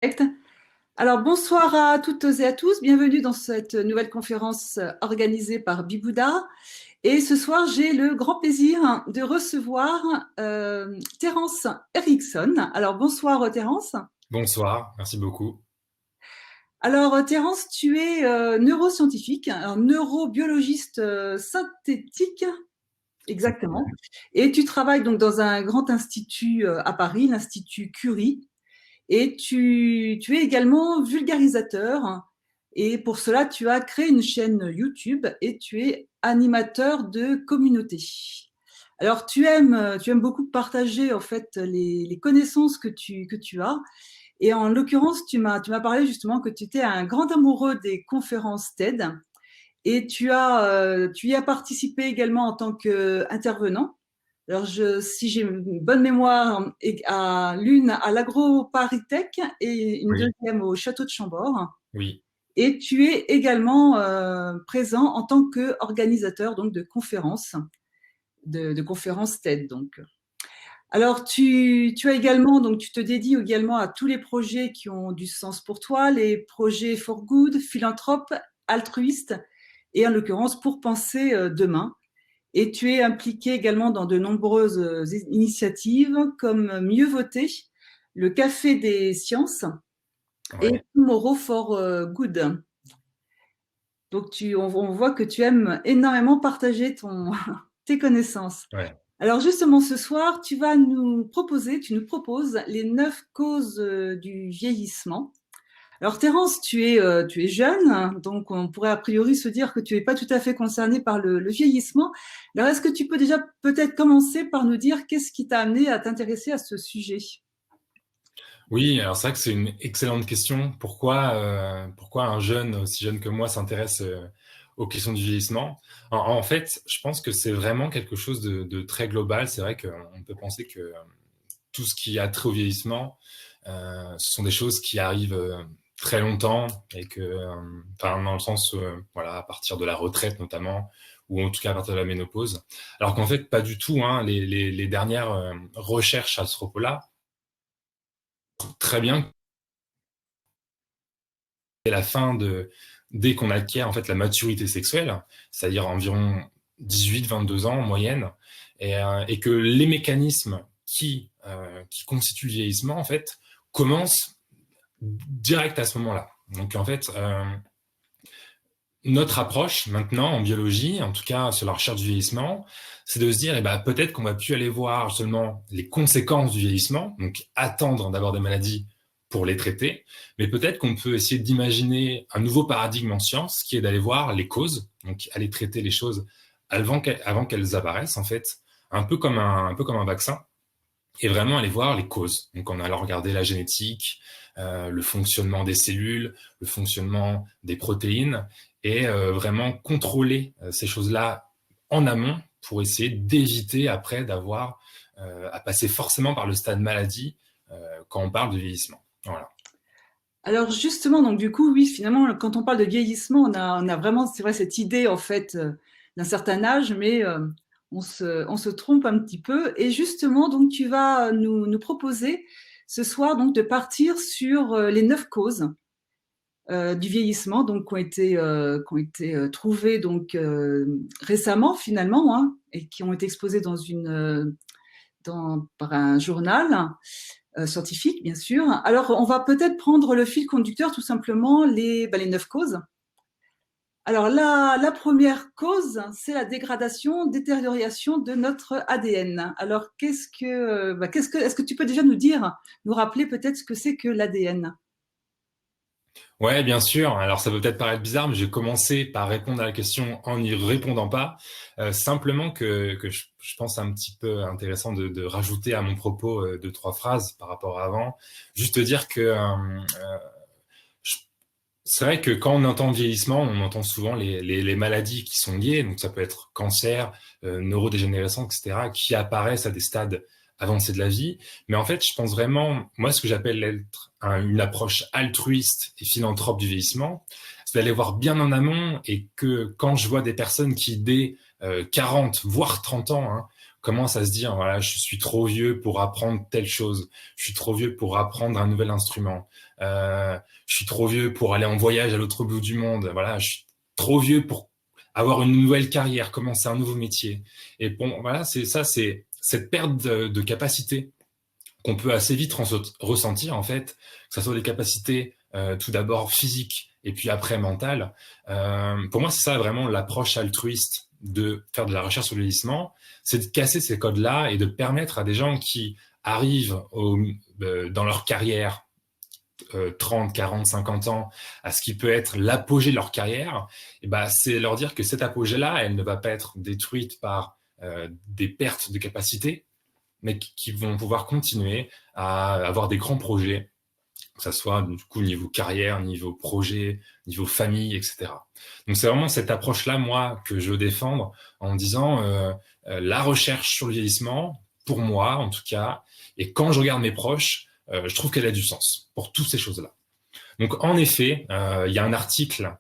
Perfect. Alors, bonsoir à toutes et à tous. Bienvenue dans cette nouvelle conférence organisée par Bibouda. Et ce soir, j'ai le grand plaisir de recevoir Terence Eriksson. Alors, bonsoir Terence. Bonsoir, merci beaucoup. Alors, Terence, tu es neuroscientifique, un neurobiologiste synthétique. Exactement. Et tu travailles donc dans un grand institut à Paris, l'Institut Curie. Et tu es également vulgarisateur. Et pour cela, tu as créé une chaîne YouTube et tu es animateur de communauté. Alors, tu aimes beaucoup partager en fait les connaissances que tu as. Et en l'occurrence, tu m'as parlé justement que tu étais un grand amoureux des conférences TED et tu y as participé également en tant qu'intervenant. Alors, si j'ai une bonne mémoire, à l'une à l'Agro-Paris-Tech et une Oui, deuxième au Château de Chambord. oui, Et tu es également présent en tant qu'organisateur donc de conférences, de conférences TED. Donc. Alors, tu as également, donc tu te dédies également à tous les projets qui ont du sens pour toi, les projets for good, philanthrope, altruistes, et en l'occurrence pour penser demain. Et tu es impliqué également dans de nombreuses initiatives comme Mieux voter, le Café des sciences et ouais, Tomorrow for Good. Donc on voit que tu aimes énormément partager tes connaissances. ouais. Alors justement ce soir, tu nous proposes les 9 causes du vieillissement. Alors Terence, tu es jeune, hein, donc on pourrait a priori se dire que tu n'es pas tout à fait concerné par le vieillissement. Alors est-ce que tu peux déjà peut-être commencer par nous dire qu'est-ce qui t'a amené à t'intéresser à ce sujet? Oui, alors c'est vrai que c'est une excellente question. Pourquoi un jeune aussi jeune que moi s'intéresse aux questions du vieillissement? En fait, je pense que c'est vraiment quelque chose de très global. C'est vrai qu'on peut penser que tout ce qui a trait au vieillissement, ce sont des choses qui arrivent très longtemps et enfin, dans le sens, voilà, à partir de la retraite notamment, ou en tout cas à partir de la ménopause. Alors qu'en fait, pas du tout, hein. Les dernières recherches à ce propos-là, très bien, c'est la fin dès qu'on acquiert en fait la maturité sexuelle, c'est-à-dire environ 18-22 ans en moyenne, et que les mécanismes qui constituent le vieillissement en fait commencent direct à ce moment-là. Donc en fait, notre approche maintenant en biologie, en tout cas sur la recherche du vieillissement, c'est de se dire, eh ben, peut-être qu'on va plus aller voir seulement les conséquences du vieillissement, donc attendre d'avoir des maladies pour les traiter, mais peut-être qu'on peut essayer d'imaginer un nouveau paradigme en science qui est d'aller voir les causes, donc aller traiter les choses avant qu'elles apparaissent en fait, un peu comme un vaccin, et vraiment aller voir les causes. Donc en allant regarder la génétique, le fonctionnement des cellules, le fonctionnement des protéines, et vraiment contrôler ces choses-là en amont pour essayer d'éviter après d'avoir à passer forcément par le stade maladie quand on parle de vieillissement. Voilà. Alors justement, donc du coup, oui, finalement, quand on parle de vieillissement, on a vraiment, c'est vrai, cette idée en fait d'un certain âge, mais on se trompe un petit peu. Et justement, donc tu vas nous proposer ce soir donc de partir sur les 9 causes du vieillissement, donc qui ont été trouvées donc récemment finalement, hein, et qui ont été exposées par un journal scientifique, bien sûr. Alors, on va peut-être prendre le fil conducteur, tout simplement, les 9 causes. Alors, la première cause, c'est la dégradation, détérioration de notre ADN. Alors, est-ce que tu peux déjà nous rappeler peut-être ce que c'est que l'ADN? Ouais, bien sûr. Alors ça peut peut-être paraître bizarre, mais j'ai commencé par répondre à la question en n'y répondant pas. Simplement que je pense un petit peu intéressant de rajouter à mon propos deux, trois phrases par rapport à avant. Juste dire que je- c'est vrai que quand on entend vieillissement, on entend souvent les maladies qui sont liées. Donc ça peut être cancer, neurodégénérescence, etc., qui apparaissent à des stades avancés de la vie. Mais en fait, je pense vraiment, moi, ce que j'appelle être une approche altruiste et philanthrope du vieillissement, c'est d'aller voir bien en amont et que quand je vois des personnes qui, dès 40, voire 30 ans, hein, commence à se dire, voilà, je suis trop vieux pour apprendre telle chose, je suis trop vieux pour apprendre un nouvel instrument, je suis trop vieux pour aller en voyage à l'autre bout du monde, voilà, je suis trop vieux pour avoir une nouvelle carrière, commencer un nouveau métier. Et bon, voilà, c'est cette perte de capacité qu'on peut assez vite ressentir, en fait, que ce soit des capacités tout d'abord physiques et puis après mentales. Pour moi, c'est ça vraiment l'approche altruiste de faire de la recherche sur le vieillissement, c'est de casser ces codes-là et de permettre à des gens qui arrivent dans leur carrière 30, 40, 50 ans à ce qui peut être l'apogée de leur carrière, et ben, c'est leur dire que cette apogée-là, elle ne va pas être détruite par des pertes de capacité, mais qui vont pouvoir continuer à avoir des grands projets, que ce soit du coup niveau carrière, niveau projet, niveau famille, etc. Donc c'est vraiment cette approche-là, moi, que je veux défendre en disant la recherche sur le vieillissement, pour moi en tout cas, et quand je regarde mes proches, je trouve qu'elle a du sens pour toutes ces choses-là. Donc en effet, il y a un article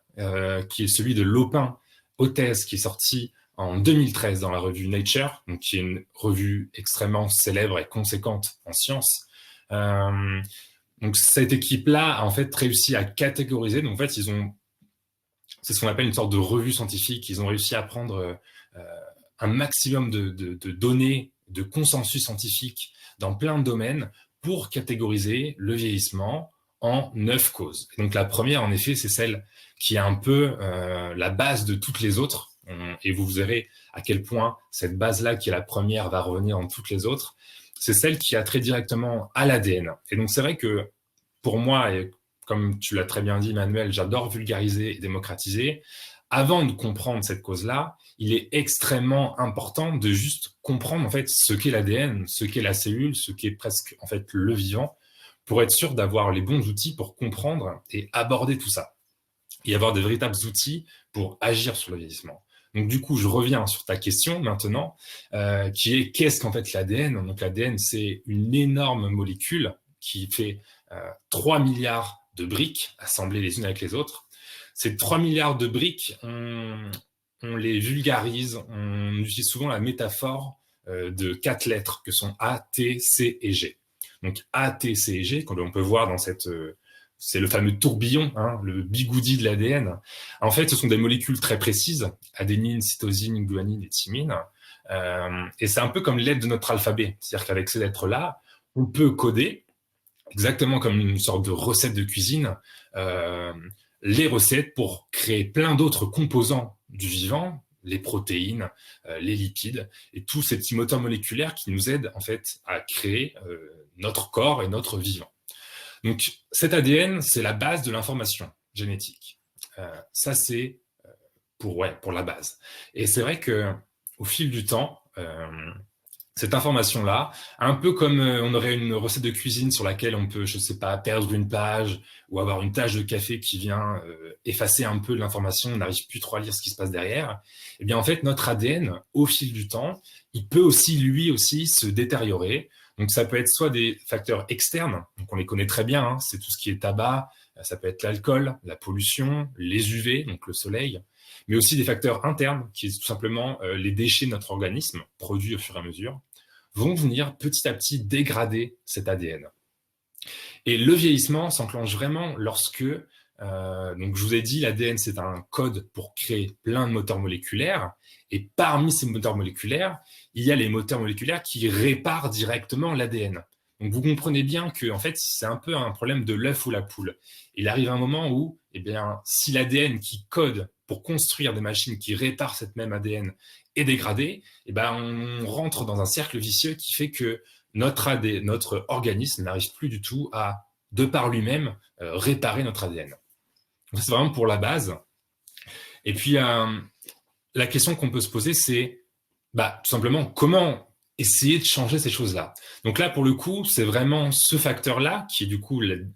qui est celui de Lopin-Hotez qui est sorti en 2013 dans la revue Nature, donc qui est une revue extrêmement célèbre et conséquente en sciences. Donc cette équipe-là a en fait réussi à catégoriser. Donc en fait, c'est ce qu'on appelle une sorte de revue scientifique. Ils ont réussi à prendre un maximum de données, de consensus scientifique dans plein de domaines pour catégoriser le vieillissement en 9 causes. Et donc la première, en effet, c'est celle qui est un peu la base de toutes les autres. Et vous verrez à quel point cette base-là, qui est la première, va revenir dans toutes les autres. C'est celle qui a trait directement à l'ADN. Et donc c'est vrai que pour moi, et comme tu l'as très bien dit, Emmanuel, j'adore vulgariser et démocratiser. Avant de comprendre cette cause-là, il est extrêmement important de juste comprendre en fait ce qu'est l'ADN, ce qu'est la cellule, ce qu'est presque en fait le vivant, pour être sûr d'avoir les bons outils pour comprendre et aborder tout ça. Et avoir de véritables outils pour agir sur le vieillissement. Donc du coup, je reviens sur ta question maintenant, qui est qu'est-ce qu'en fait l'ADN? Donc l'ADN, c'est une énorme molécule qui fait 3 milliards de briques assemblées les unes avec les autres. Ces 3 milliards de briques, on les vulgarise, on utilise souvent la métaphore de 4 lettres que sont A, T, C et G. Donc A, T, C et G, qu'on peut voir dans cette... c'est le fameux tourbillon, hein, le bigoudi de l'ADN. En fait, ce sont des molécules très précises, adénine, cytosine, guanine et thymine. Et c'est un peu comme les lettres de notre alphabet. C'est-à-dire qu'avec ces lettres-là, on peut coder, exactement comme une sorte de recette de cuisine, les recettes pour créer plein d'autres composants du vivant, les protéines, les lipides, et tous ces petits moteurs moléculaires qui nous aident en fait à créer notre corps et notre vivant. Donc, cet ADN, c'est la base de l'information génétique. Ça, c'est pour la base. Et c'est vrai que au fil du temps, cette information-là, un peu comme on aurait une recette de cuisine sur laquelle on peut, je sais pas, perdre une page ou avoir une tache de café qui vient effacer un peu l'information, on n'arrive plus trop à lire ce qui se passe derrière. Eh bien, en fait, notre ADN, au fil du temps, il peut aussi, lui aussi, se détériorer. Donc, ça peut être soit des facteurs externes, donc on les connaît très bien, hein, c'est tout ce qui est tabac, ça peut être l'alcool, la pollution, les UV, donc le soleil, mais aussi des facteurs internes, qui est tout simplement les déchets de notre organisme, produits au fur et à mesure, vont venir petit à petit dégrader cet ADN. Et le vieillissement s'enclenche vraiment lorsque, donc je vous ai dit, l'ADN c'est un code pour créer plein de moteurs moléculaires, et parmi ces moteurs moléculaires, il y a les moteurs moléculaires qui réparent directement l'ADN. Donc vous comprenez bien que en fait c'est un peu un problème de l'œuf ou la poule. Il arrive un moment où, eh bien, si l'ADN qui code pour construire des machines qui réparent cette même ADN est dégradé, eh ben on rentre dans un cercle vicieux qui fait que notre organisme n'arrive plus du tout à, de par lui-même, réparer notre ADN. Donc, c'est vraiment pour la base. Et puis la question qu'on peut se poser, c'est tout simplement comment essayer de changer ces choses-là. Donc là, pour le coup, c'est vraiment ce facteur-là qui est du coup le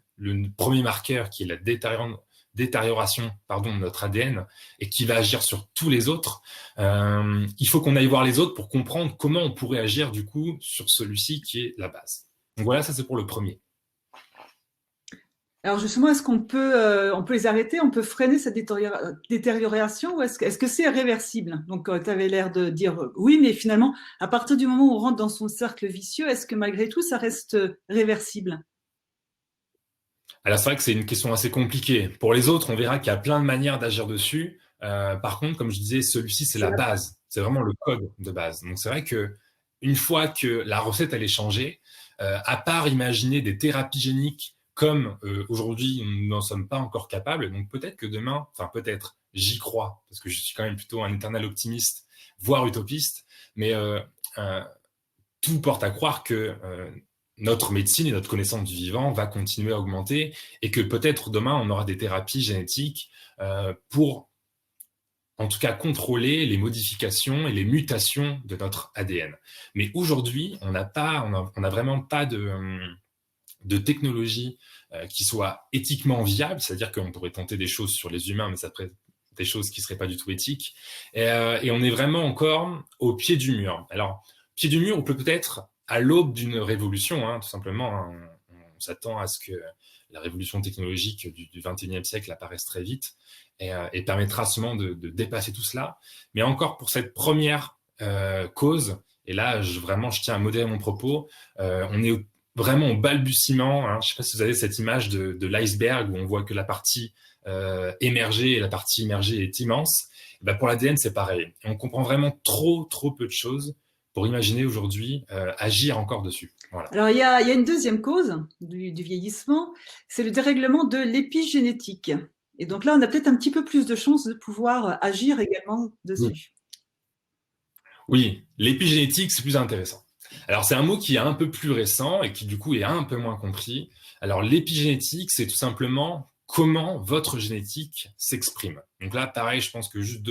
premier marqueur, qui est la détérioration de notre ADN et qui va agir sur tous les autres. Il faut qu'on aille voir les autres pour comprendre comment on pourrait agir du coup sur celui-ci qui est la base. Donc voilà, ça c'est pour le premier. Alors justement, est-ce on peut les arrêter, on peut freiner cette détérioration ou est-ce que c'est réversible? Donc, tu avais l'air de dire oui, mais finalement, à partir du moment où on rentre dans son cercle vicieux, est-ce que malgré tout, ça reste réversible? Alors c'est vrai que c'est une question assez compliquée. Pour les autres, on verra qu'il y a plein de manières d'agir dessus. Par contre, comme je disais, celui-ci, c'est C'est la la base. C'est vraiment le code de base. Donc c'est vrai que une fois que la recette, elle est changée, à part imaginer des thérapies géniques comme aujourd'hui, nous n'en sommes pas encore capables. Donc peut-être que demain, enfin peut-être, j'y crois, parce que je suis quand même plutôt un éternel optimiste, voire utopiste, mais euh, tout porte à croire que notre médecine et notre connaissance du vivant va continuer à augmenter et que peut-être demain, on aura des thérapies génétiques pour, en tout cas, contrôler les modifications et les mutations de notre ADN. Mais aujourd'hui, on a vraiment pas de technologie qui soit éthiquement viable, c'est-à-dire qu'on pourrait tenter des choses sur les humains, mais ça serait des choses qui seraient pas du tout éthiques. Et on est vraiment encore au pied du mur. Alors, pied du mur, on peut peut-être à l'aube d'une révolution, hein, tout simplement. Hein, on s'attend à ce que la révolution technologique du 21e siècle apparaisse très vite et permettra seulement de dépasser tout cela. Mais encore pour cette première cause, et là, vraiment, je tiens à modérer mon propos, on est vraiment au balbutiement. Hein. Je ne sais pas si vous avez cette image de l'iceberg où on voit que la partie émergée et la partie immergée est immense. Et ben pour l'ADN, c'est pareil. Et on comprend vraiment trop peu de choses pour imaginer aujourd'hui agir encore dessus. Voilà. Alors, il y a une deuxième cause du vieillissement, c'est le dérèglement de l'épigénétique. Et donc là, on a peut-être un petit peu plus de chances de pouvoir agir également Oui, dessus. oui, l'épigénétique, c'est plus intéressant. Alors, c'est un mot qui est un peu plus récent et qui, du coup, est un peu moins compris. Alors, l'épigénétique, c'est tout simplement comment votre génétique s'exprime. Donc là, pareil, je pense que juste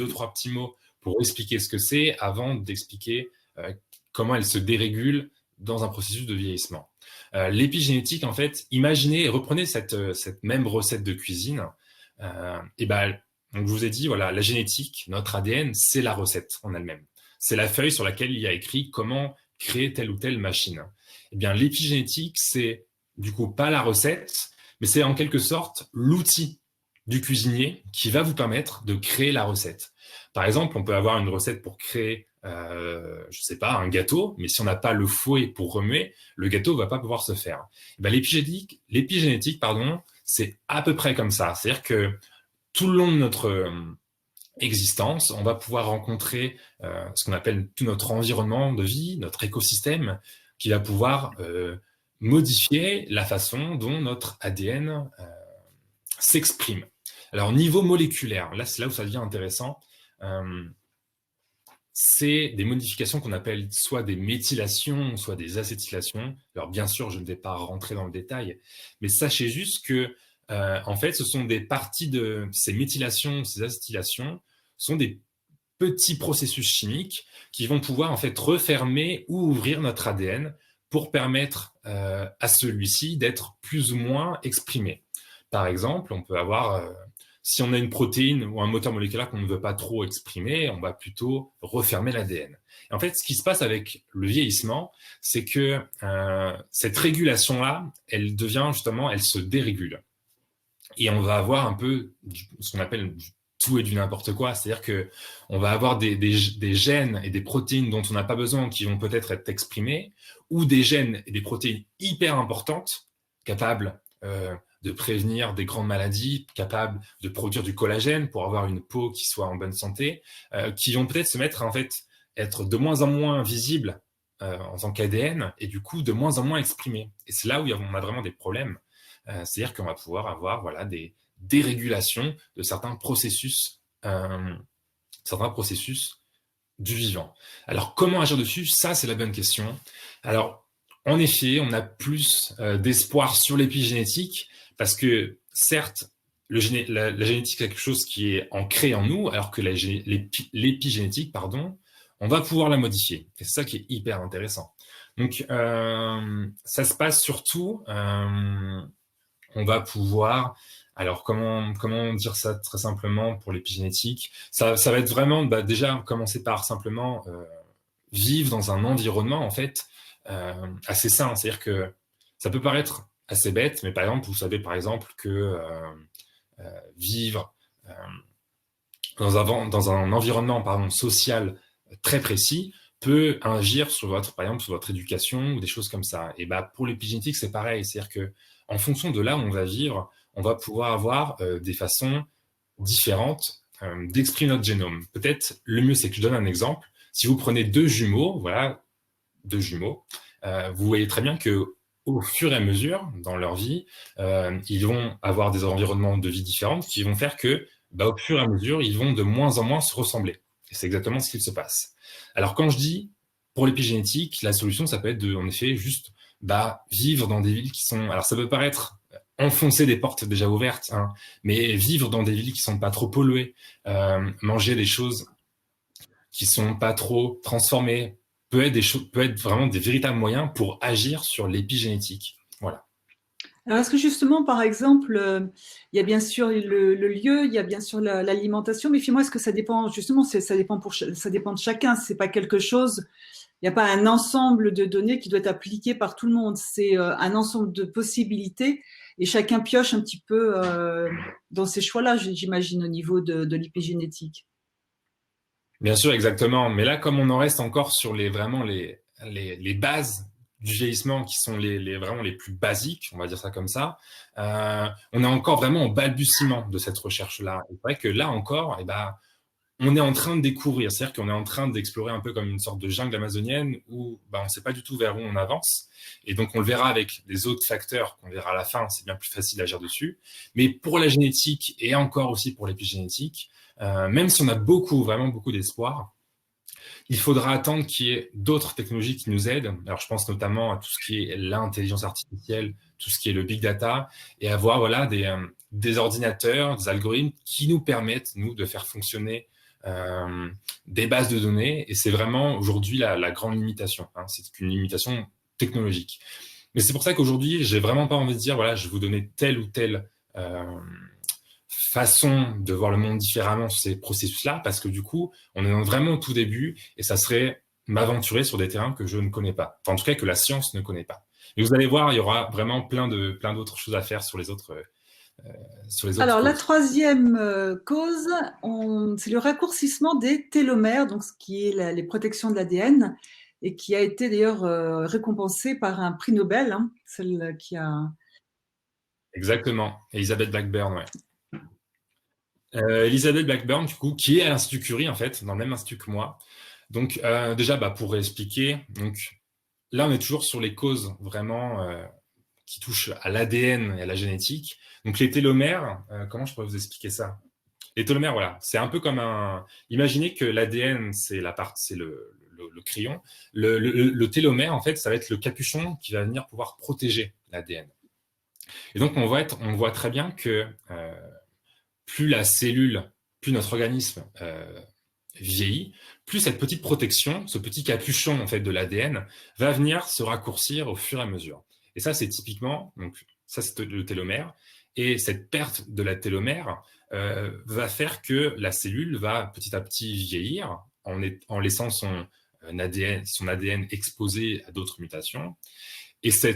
trois petits mots pour expliquer ce que c'est avant d'expliquer comment elle se dérégule dans un processus de vieillissement. L'épigénétique, en fait, imaginez, reprenez cette même recette de cuisine. Et ben, donc je vous ai dit, voilà, la génétique, notre ADN, c'est la recette en elle-même. C'est la feuille sur laquelle il y a écrit comment créer telle ou telle machine. Eh bien, l'épigénétique, c'est du coup pas la recette, mais c'est en quelque sorte l'outil du cuisinier qui va vous permettre de créer la recette. Par exemple, on peut avoir une recette pour créer, je sais pas, un gâteau, mais si on n'a pas le fouet pour remuer, le gâteau va pas pouvoir se faire. Eh bien, l'épigénétique, pardon, c'est à peu près comme ça. C'est-à-dire que tout le long de notre existence, on va pouvoir rencontrer ce qu'on appelle tout notre environnement de vie, notre écosystème, qui va pouvoir modifier la façon dont notre ADN s'exprime. Alors, au niveau moléculaire, là, c'est là où ça devient intéressant. Euh, c'est des modifications qu'on appelle soit des méthylations, soit des acétylations. Alors, bien sûr, je ne vais pas rentrer dans le détail, mais sachez juste que en fait, ce sont des parties de ces méthylations, ces acétylations, sont des petits processus chimiques qui vont pouvoir en fait refermer ou ouvrir notre ADN pour permettre à celui-ci d'être plus ou moins exprimé. Par exemple, on peut avoir, si on a une protéine ou un moteur moléculaire qu'on ne veut pas trop exprimer, on va plutôt refermer l'ADN. En fait, ce qui se passe avec le vieillissement, c'est que cette régulation-là, elle devient justement, elle se dérégule. Et on va avoir un peu ce qu'on appelle du tout et du n'importe quoi. C'est-à-dire que on va avoir des gènes et des protéines dont on n'a pas besoin qui vont peut-être être exprimés, ou des gènes et des protéines hyper importantes, capables de prévenir des grandes maladies, capables de produire du collagène pour avoir une peau qui soit en bonne santé, qui vont peut-être se mettre en fait être de moins en moins visibles en tant qu'ADN et du coup de moins en moins exprimés. Et c'est là où on a vraiment des problèmes. C'est-à-dire qu'on va pouvoir avoir voilà, des dérégulations de certains processus du vivant. Alors, comment agir dessus? Ça, c'est la bonne question. Alors, en effet, on a plus d'espoir sur l'épigénétique parce que, certes, la génétique, c'est quelque chose qui est ancré en nous, alors que l'épigénétique, pardon, on va pouvoir la modifier. Et c'est ça qui est hyper intéressant. Donc, ça se passe surtout on va pouvoir, alors comment dire ça très simplement pour l'épigénétique, ça va être vraiment déjà commencer par simplement vivre dans un environnement en fait assez sain, c'est-à-dire que ça peut paraître assez bête, mais par exemple, vous savez par exemple que vivre dans un environnement social très précis peut agir sur par exemple, sur votre éducation ou des choses comme ça. Et bah, pour l'épigénétique, c'est pareil. C'est-à-dire que en fonction de là où on va vivre, on va pouvoir avoir des façons différentes d'exprimer notre génome. Peut-être le mieux, c'est que je donne un exemple. Si vous prenez deux jumeaux, voilà, deux jumeaux, vous voyez très bien que au fur et à mesure, dans leur vie, ils vont avoir des environnements de vie différents qui vont faire que, bah, au fur et à mesure, ils vont de moins en moins se ressembler. Et c'est exactement ce qu'il se passe. Alors, quand je dis, pour l'épigénétique, la solution, ça peut être de, en effet, juste bah, vivre dans des villes qui sont... Alors, ça peut paraître enfoncer des portes déjà ouvertes, hein, mais vivre dans des villes qui sont pas trop polluées, manger des choses qui sont pas trop transformées, peut être vraiment des véritables moyens pour agir sur l'épigénétique. Voilà. Alors, est-ce que justement, par exemple, il y a bien sûr le lieu, il y a bien sûr l'alimentation, mais finalement, est-ce que ça dépend, justement, ça dépend ça dépend de chacun, c'est pas quelque chose, il n'y a pas un ensemble de données qui doit être appliqué par tout le monde, c'est un ensemble de possibilités et chacun pioche un petit peu dans ces choix-là, j'imagine, au niveau de l'épigénétique. Bien sûr, exactement. Mais là, comme on en reste encore sur vraiment les bases du vieillissement qui sont vraiment les plus basiques, on va dire ça comme ça, on est encore vraiment au balbutiement de cette recherche-là. C'est vrai que là encore, eh ben, on est en train de découvrir, c'est-à-dire qu'on est en train d'explorer un peu comme une sorte de jungle amazonienne où bah, on ne sait pas du tout vers où on avance. Et donc, on le verra avec les autres facteurs qu'on verra à la fin, c'est bien plus facile d'agir dessus. Mais pour la génétique et encore aussi pour l'épigénétique, même si on a vraiment beaucoup d'espoir, il faudra attendre qu'il y ait d'autres technologies qui nous aident. Alors, je pense notamment à tout ce qui est l'intelligence artificielle, tout ce qui est le big data, et avoir voilà, des ordinateurs, des algorithmes qui nous permettent, nous, de faire fonctionner des bases de données. Et c'est vraiment aujourd'hui la grande limitation. Hein. C'est une limitation technologique. Mais c'est pour ça qu'aujourd'hui, j'ai vraiment pas envie de dire, voilà, je vais vous donner telle ou telle façon de voir le monde différemment sur ces processus-là, parce que du coup, on est vraiment au tout début, et ça serait m'aventurer sur des terrains que je ne connais pas. Enfin, en tout cas, que la science ne connaît pas. Et vous allez voir, il y aura vraiment plein d'autres choses à faire sur les autres Alors, la causes. troisième cause, c'est le raccourcissement des télomères, donc ce qui est les protections de l'ADN, et qui a été d'ailleurs récompensé par un prix Nobel, hein, celle qui a... Exactement. Elizabeth Blackburn, ouais. Elizabeth Blackburn, du coup, qui est à l'Institut Curie, en fait, dans le même institut que moi. Donc, déjà, bah, pour expliquer, donc, là, on est toujours sur les causes vraiment qui touchent à l'ADN et à la génétique. Donc, les télomères, comment je pourrais vous expliquer ça? Les télomères, voilà, c'est un peu comme un... Imaginez que l'ADN, c'est le crayon. Le télomère, en fait, ça va être le capuchon qui va venir pouvoir protéger l'ADN. Et donc, on voit très bien que plus la cellule, plus notre organisme vieillit, plus cette petite protection, ce petit capuchon en fait de l'ADN va venir se raccourcir au fur et à mesure. Et ça, c'est typiquement, donc ça c'est le télomère, et cette perte de la télomère va faire que la cellule va petit à petit vieillir en laissant son ADN exposé à d'autres mutations. Et ce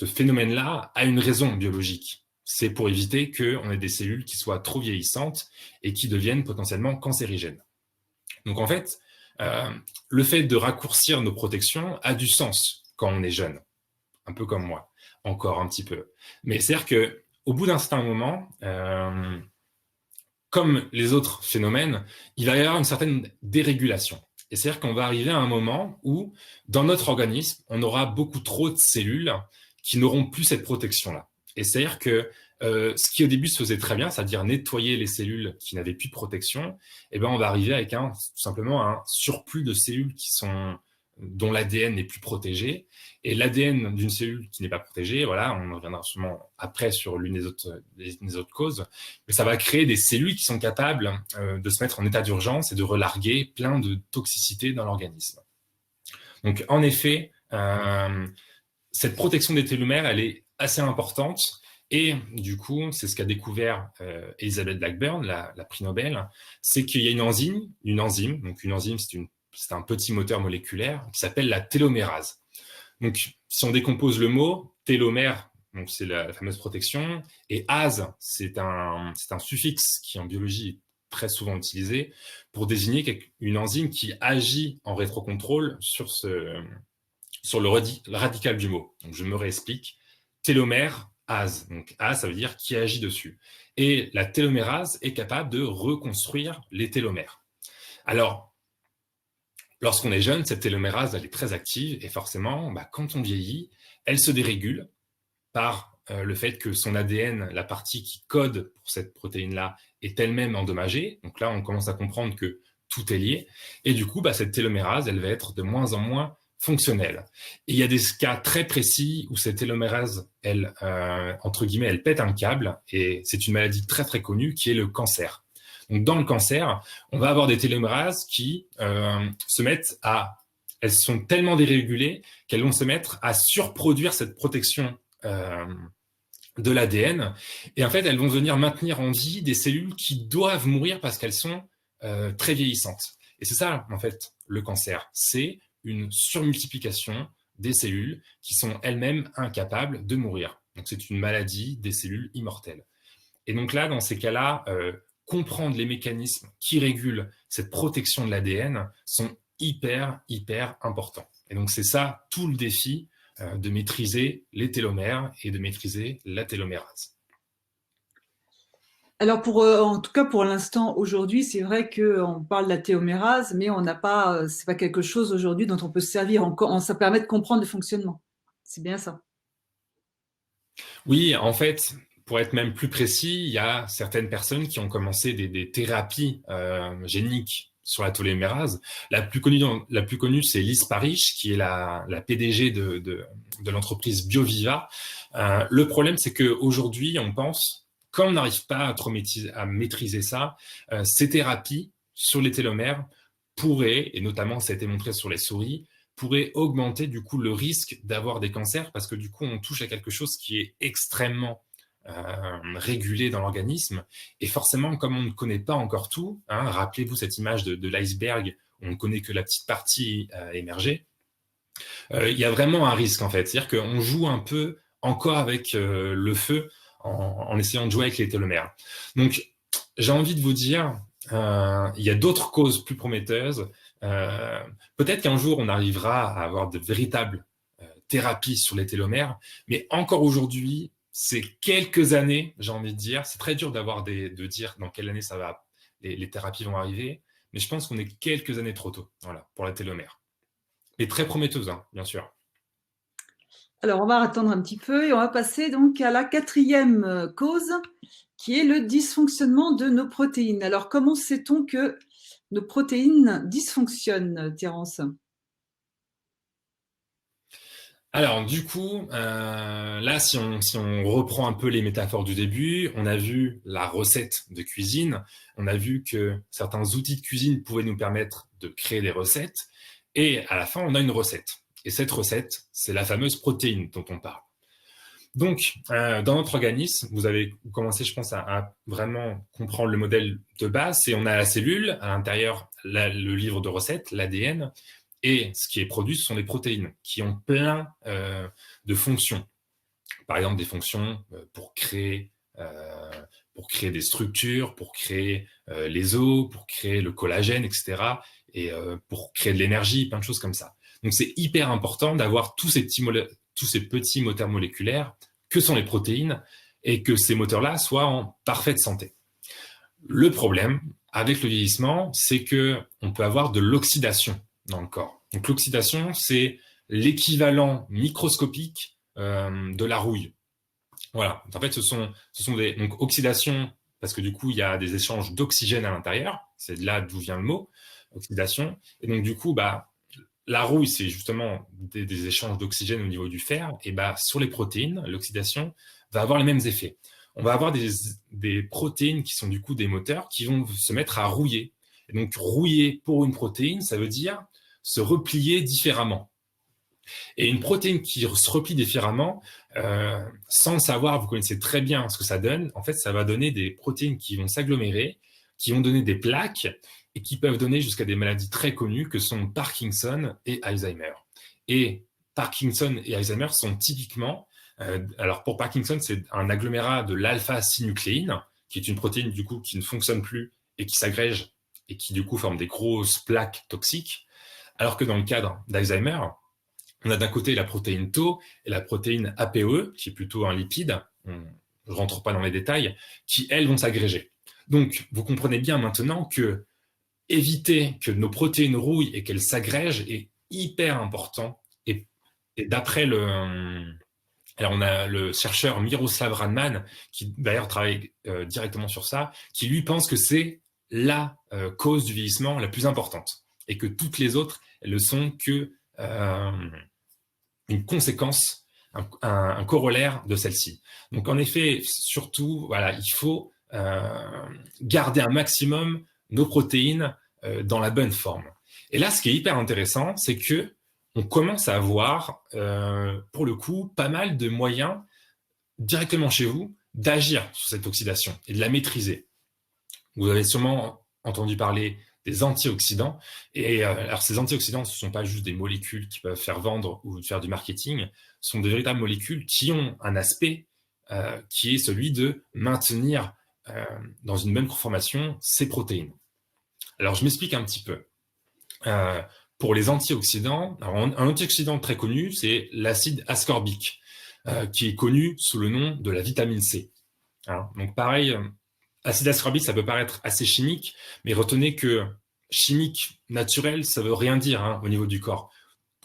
phénomène-là a une raison biologique. C'est pour éviter qu'on ait des cellules qui soient trop vieillissantes et qui deviennent potentiellement cancérigènes. Donc en fait, le fait de raccourcir nos protections a du sens quand on est jeune, un peu comme moi, encore un petit peu. Mais c'est-à-dire qu'au bout d'un certain moment, comme les autres phénomènes, il va y avoir une certaine dérégulation. Et c'est-à-dire qu'on va arriver à un moment où, dans notre organisme, on aura beaucoup trop de cellules qui n'auront plus cette protection-là. Et c'est-à-dire que ce qui au début se faisait très bien, c'est-à-dire nettoyer les cellules qui n'avaient plus de protection, eh ben on va arriver avec tout simplement un surplus de cellules dont l'ADN n'est plus protégé. Et l'ADN d'une cellule qui n'est pas protégée, voilà, on reviendra sûrement après sur l'une des autres causes, mais ça va créer des cellules qui sont capables de se mettre en état d'urgence et de relarguer plein de toxicité dans l'organisme. Donc en effet, cette protection des télomères, elle est assez importante. Et du coup, c'est ce qu'a découvert Elizabeth Blackburn, la prix Nobel, c'est qu'il y a une enzyme. Donc une enzyme, c'est un petit moteur moléculaire qui s'appelle la télomérase. Donc, si on décompose le mot, télomère, donc c'est la fameuse protection, et ase, c'est un suffixe qui en biologie est très souvent utilisé pour désigner une enzyme qui agit en rétrocontrôle sur le radical du mot. Donc je me réexplique. Télomère, ase. Donc ase, ça veut dire qui agit dessus. Et la télomérase est capable de reconstruire les télomères. Alors, lorsqu'on est jeune, cette télomérase, elle est très active et forcément, quand on vieillit, elle se dérégule par le fait que son ADN, la partie qui code pour cette protéine-là, est elle-même endommagée. Donc là, on commence à comprendre que tout est lié. Et du coup, cette télomérase, elle va être de moins en moins fonctionnelle. Et il y a des cas très précis où cette télomérase, elle, entre guillemets, elle pète un câble. Et c'est une maladie très, très connue qui est le cancer. Donc dans le cancer, on va avoir des télomérases qui se mettent à... Elles sont tellement dérégulées qu'elles vont se mettre à surproduire cette protection de l'ADN. Et en fait, elles vont venir maintenir en vie des cellules qui doivent mourir parce qu'elles sont très vieillissantes. Et c'est ça, en fait, le cancer. C'est une surmultiplication des cellules qui sont elles-mêmes incapables de mourir. Donc c'est une maladie des cellules immortelles. Et donc là, dans ces cas-là, comprendre les mécanismes qui régulent cette protection de l'ADN sont hyper, hyper importants. Et donc c'est ça tout le défi de maîtriser les télomères et de maîtriser la télomérase. Alors, en tout cas, pour l'instant, aujourd'hui, c'est vrai qu'on parle de la télomérase, mais on n'a pas, c'est pas quelque chose aujourd'hui dont on peut se servir. Ça permet de comprendre le fonctionnement. C'est bien ça. Oui, en fait, pour être même plus précis, il y a certaines personnes qui ont commencé des thérapies géniques sur la télomérase. La plus connue, c'est Lise Parrish, qui est la PDG de l'entreprise BioViva. Le problème, c'est qu'aujourd'hui, on pense, comme on n'arrive pas à maîtriser ça, ces thérapies sur les télomères pourraient, et notamment ça a été montré sur les souris, pourrait augmenter du coup le risque d'avoir des cancers parce que du coup on touche à quelque chose qui est extrêmement régulé dans l'organisme et forcément comme on ne connaît pas encore tout, rappelez-vous cette image de l'iceberg où on ne connaît que la petite partie émergée, il y a vraiment un risque en fait, c'est-à-dire qu'on joue un peu encore avec le feu en essayant de jouer avec les télomères. Donc j'ai envie de vous dire, il y a d'autres causes plus prometteuses. Peut-être qu'un jour, on arrivera à avoir de véritables thérapies sur les télomères, mais encore aujourd'hui, c'est quelques années, j'ai envie de dire. C'est très dur de dire dans quelle année les thérapies vont arriver, mais je pense qu'on est quelques années trop tôt, voilà, pour la télomère. Et très prometteuse, bien sûr. Alors, on va attendre un petit peu et on va passer donc à la quatrième cause, qui est le dysfonctionnement de nos protéines. Alors, comment sait-on que nos protéines dysfonctionnent, Terence? Alors, du coup, là, si on reprend un peu les métaphores du début, on a vu la recette de cuisine, on a vu que certains outils de cuisine pouvaient nous permettre de créer des recettes, et à la fin, on a une recette. Et cette recette, c'est la fameuse protéine dont on parle. Donc, dans notre organisme, vous avez commencé, je pense, à vraiment comprendre le modèle de base. C'est on a la cellule, à l'intérieur, le livre de recettes, l'ADN, et ce qui est produit, ce sont les protéines qui ont plein de fonctions. Par exemple, des fonctions pour créer des structures, pour créer les os, pour créer le collagène, etc. Et pour créer de l'énergie, plein de choses comme ça. Donc, c'est hyper important d'avoir tous ces petits moteurs moléculaires que sont les protéines et que ces moteurs-là soient en parfaite santé. Le problème avec le vieillissement, c'est qu'on peut avoir de l'oxydation dans le corps. Donc l'oxydation, c'est l'équivalent microscopique de la rouille. Voilà. En fait, ce sont donc oxydation, parce que du coup, il y a des échanges d'oxygène à l'intérieur. C'est de là d'où vient le mot, oxydation. Et donc, du coup, la rouille, c'est justement des échanges d'oxygène au niveau du fer. Et sur les protéines, l'oxydation va avoir les mêmes effets. On va avoir des protéines qui sont du coup des moteurs qui vont se mettre à rouiller. Et donc, rouiller pour une protéine, ça veut dire se replier différemment. Et une protéine qui se replie différemment, sans le savoir, vous connaissez très bien ce que ça donne. En fait, ça va donner des protéines qui vont s'agglomérer, qui vont donner des plaques et qui peuvent donner jusqu'à des maladies très connues que sont Parkinson et Alzheimer. Et Parkinson et Alzheimer sont typiquement Alors pour Parkinson, c'est un agglomérat de l'alpha-synucléine, qui est une protéine du coup qui ne fonctionne plus et qui s'agrège et qui du coup forme des grosses plaques toxiques. Alors que dans le cadre d'Alzheimer, on a d'un côté la protéine Tau et la protéine APOE, qui est plutôt un lipide, je ne rentre pas dans les détails, qui elles vont s'agréger. Donc vous comprenez bien maintenant que éviter que nos protéines rouillent et qu'elles s'agrègent est hyper important. Et d'après alors on a le chercheur Miroslav Radman, qui d'ailleurs travaille directement sur ça, qui lui pense que c'est la cause du vieillissement la plus importante et que toutes les autres, elles ne sont que une conséquence, un corollaire de celle-ci. Donc en effet, surtout, voilà, il faut garder un maximum nos protéines dans la bonne forme. Et là, ce qui est hyper intéressant, c'est que on commence à avoir, pour le coup, pas mal de moyens directement chez vous d'agir sur cette oxydation et de la maîtriser. Vous avez sûrement entendu parler des antioxydants. Et alors, ces antioxydants, ce ne sont pas juste des molécules qui peuvent faire vendre ou faire du marketing, ce sont de véritables molécules qui ont un aspect qui est celui de maintenir dans une bonne conformation ces protéines. Alors, je m'explique un petit peu. Pour les antioxydants, alors un antioxydant très connu, c'est l'acide ascorbique, qui est connu sous le nom de la vitamine C. Alors, donc pareil, acide ascorbique, ça peut paraître assez chimique, mais retenez que chimique naturel, ça veut rien dire au niveau du corps.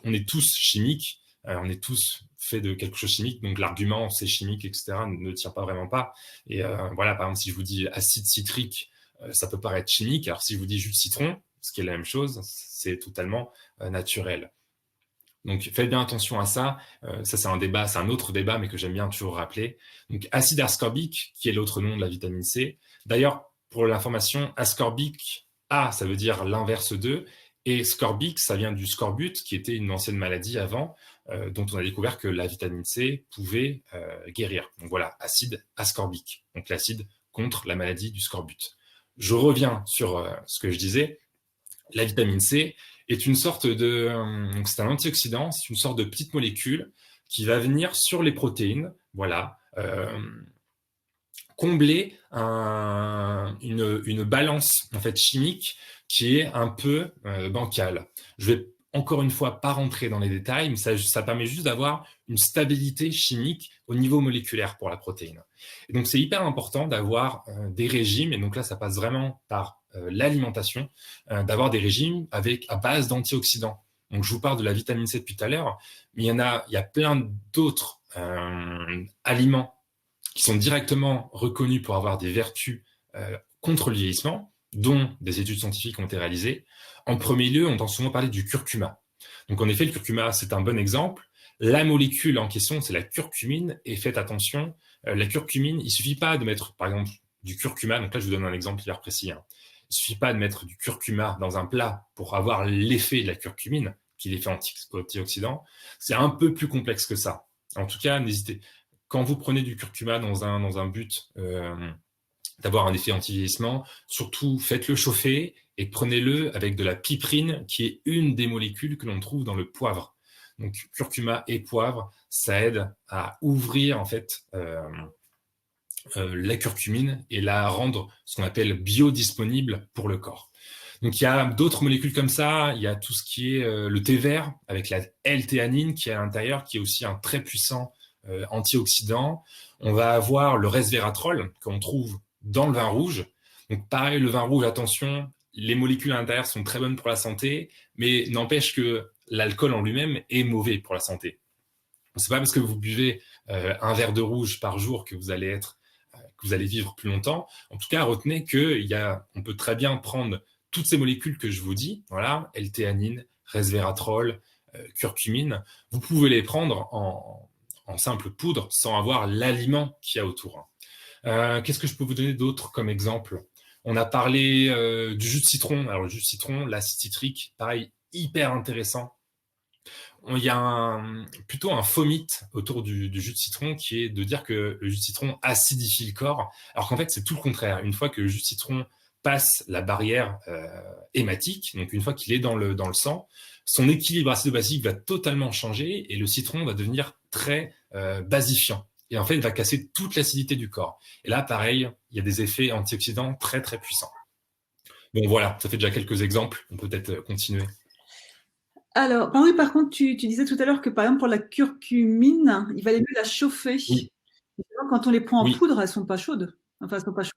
On est tous chimiques, on est tous faits de quelque chose de chimique, donc l'argument c'est chimique, etc. ne tient pas vraiment pas. Et voilà, par exemple, si je vous dis acide citrique, ça peut paraître chimique. Alors si je vous dis jus de citron, ce qui est la même chose, c'est totalement naturel. Donc faites bien attention à ça. Ça c'est un débat, c'est un autre débat, mais que j'aime bien toujours rappeler. Donc acide ascorbique, qui est l'autre nom de la vitamine C. D'ailleurs, pour l'information, ascorbique, A, ça veut dire l'inverse de, et scorbique, ça vient du scorbut, qui était une ancienne maladie avant, dont on a découvert que la vitamine C pouvait guérir. Donc voilà, acide ascorbique, donc l'acide contre la maladie du scorbut. Je reviens sur ce que je disais. La vitamine C est une sorte de, donc c'est un antioxydant, c'est une sorte de petite molécule qui va venir sur les protéines, voilà, combler une balance en fait chimique qui est un peu bancale. Je vais encore une fois pas rentrer dans les détails, mais ça permet juste d'avoir une stabilité chimique au niveau moléculaire pour la protéine. Et donc c'est hyper important d'avoir des régimes, et donc là ça passe vraiment par l'alimentation, d'avoir des régimes à base d'antioxydants. Donc je vous parle de la vitamine C depuis tout à l'heure, mais il y a plein d'autres aliments qui sont directement reconnus pour avoir des vertus contre le vieillissement, dont des études scientifiques ont été réalisées. En premier lieu, on entend souvent parler du curcuma. Donc en effet, le curcuma, c'est un bon exemple. La molécule en question, c'est la curcumine, et faites attention, la curcumine, il suffit pas de mettre, par exemple, du curcuma, donc là je vous donne un exemple hyper précis, il suffit pas de mettre du curcuma dans un plat pour avoir l'effet de la curcumine, qui est l'effet antioxydant. C'est un peu plus complexe que ça. En tout cas, n'hésitez. Quand vous prenez du curcuma dans un but d'avoir un effet anti-vieillissement, surtout faites-le chauffer et prenez-le avec de la piperine, qui est une des molécules que l'on trouve dans le poivre. Donc curcuma et poivre, ça aide à ouvrir en fait la curcumine et la rendre ce qu'on appelle biodisponible pour le corps. Donc il y a d'autres molécules comme ça, il y a tout ce qui est le thé vert avec la L-théanine qui est à l'intérieur, qui est aussi un très puissant antioxydant. On va avoir le resveratrol qu'on trouve dans le vin rouge. Donc pareil, le vin rouge, attention, les molécules à l'intérieur sont très bonnes pour la santé, mais n'empêche que l'alcool en lui-même est mauvais pour la santé. C'est pas parce que vous buvez un verre de rouge par jour que vous allez vivre plus longtemps. En tout cas, retenez on peut très bien prendre toutes ces molécules que je vous dis, voilà, L-théanine, resveratrol, curcumine. Vous pouvez les prendre en simple poudre sans avoir l'aliment qu'il y a autour. Qu'est-ce que je peux vous donner d'autre comme exemple? On a parlé du jus de citron. Alors le jus de citron, l'acide citrique, pareil, hyper intéressant. Il y a plutôt un faux mythe autour du jus de citron qui est de dire que le jus de citron acidifie le corps, alors qu'en fait c'est tout le contraire. Une fois que le jus de citron passe la barrière hématique, donc une fois qu'il est dans le sang, son équilibre acido-basique va totalement changer et le citron va devenir très basifiant. Et en fait, il va casser toute l'acidité du corps. Et là, pareil, il y a des effets antioxydants très, très puissants. Bon, voilà, ça fait déjà quelques exemples. On peut peut-être continuer. Alors, oui, par contre, tu disais tout à l'heure que, par exemple, pour la curcumine, il valait mieux la chauffer. Oui, Quand on les prend en oui. poudre, elles sont pas chaudes. Enfin, elles sont pas chaudes.